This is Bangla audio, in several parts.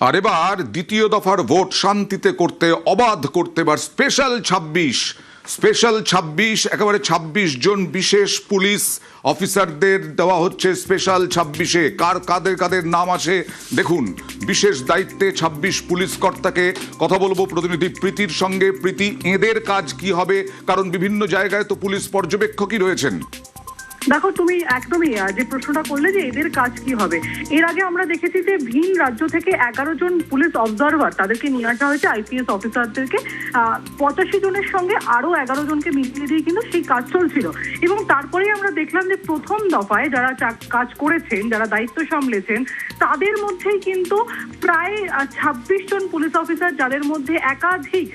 আর এবার দ্বিতীয় দফার ভোট শান্তিতে করতে, অবাধ করতে এবার স্পেশাল 26 একেবারে 26 জন বিশেষ পুলিশ অফিসারদের দেওয়া হচ্ছে স্পেশাল 26-এ। কাদের কাদের নাম আসে দেখুন। বিশেষ দায়িত্বে 26 পুলিশ কর্তাকে কথা বলবো প্রতিনিধি প্রীতির সঙ্গে। প্রীতি, এদের কাজ কি হবে? কারণ বিভিন্ন জায়গায় তো পুলিশ পর্যবেক্ষকই রয়েছেন। দেখো, তুমি একদমই যে প্রশ্নটা করলে যে এদের কাজ কি হবে, এর আগে আমরা দেখেছি যে ভিন রাজ্য থেকে 11 জন পুলিশ অবজারভার তাদেরকে নিয়ে আসা হয়েছে, আইপিএস অফিসারদেরকে 85 জনের সঙ্গে আরো 11 জনকে মিলিয়ে দিয়ে কিন্তু সেই কাজ চলছিল। এবং তারপরেই আমরা দেখলাম যে প্রথম দফায় যারা কাজ করেছেন, যারা দায়িত্ব সামলেছেন, তাদের মধ্যেই কিন্তু প্রায় 26 জন পুলিশ অফিসার, যাদের মধ্যে একাধিক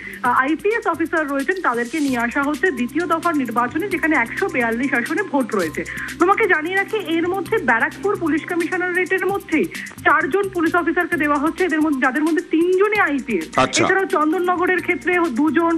আইপিএস অফিসার রয়েছেন, তাদেরকে নিয়ে আসা হচ্ছে দ্বিতীয় দফার নির্বাচনে, যেখানে 142 আসনে ভোট রয়েছে। তোমাকে জানিয়ে রাখি, এর মধ্যে ব্যারাকপুর পুলিশ কমিশনারেটের মধ্যে 4 জন পুলিশ অফিসারকে দেওয়া হচ্ছে, এদের মধ্যে যাদের মধ্যে 3 জনই আইপিএস। এছাড়াও চন্দননগরের ক্ষেত্রে 2 জন,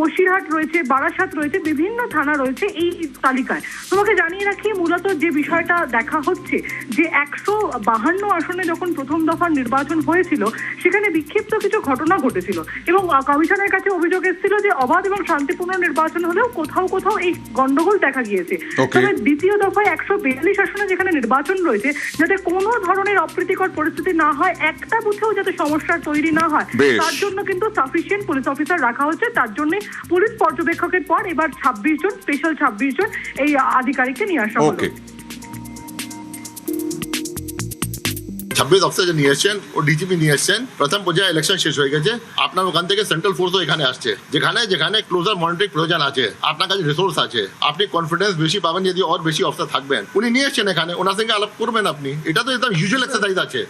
বসিরহাট রয়েছে, বারাসাত রয়েছে, বিভিন্ন থানা রয়েছে এই তালিকায়। তোমাকে জানিয়ে রাখি, মূলত যে বিষয়টা দেখা হচ্ছে যে 152 আসনে যখন প্রথম দফার নির্বাচন হয়েছিল, সেখানে বিক্ষিপ্ত কিছু ঘটনা ঘটেছিল এবং কমিশনের কাছে অভিযোগ এসেছিল যে অবাধ এবং শান্তিপূর্ণ নির্বাচন হলেও কোথাও কোথাও এই গন্ডগোল দেখা গিয়েছে। তবে দ্বিতীয় দফায় 142 আসনে যেখানে নির্বাচন রয়েছে, যাতে কোনো ধরনের অপ্রীতিকর পরিস্থিতি না হয়, একটা বুথেও যাতে সমস্যার তৈরি না হয়, তার জন্য কিন্তু সাফিসিয়েন্ট পুলিশ অফিসার রাখা হচ্ছে। তার জন্য পুলিশ পর্যবেক্ষকের পর এবার 26 জন, স্পেশাল 26 জন এই আধিকারিককে নিয়ে আসা হলো। 26 অফিসার নিয়ে এসছেন ও ডিজিপি নিয়ে এসছেন। প্রথম পর্যায়ে ইলেকশন শেষ হয়ে গেছে। আপনার ওখান থেকে সেন্ট্রাল ফোর্সও এখানে আসছে, যেখানে ক্লোজার মনিটরিং প্রয়োজন আছে, আপনার কাছে রিসোর্স আছে, আপনি কনফিডেন্স বেশি পাবেন যদি আর বেশি অফিসার থাকবেন। উনি নিয়ে এসছেন এখানে, ওনার সঙ্গে আলাপ করবেন আপনি। এটা তো একদম ইউজুয়াল এক্সারসাইজ আছে।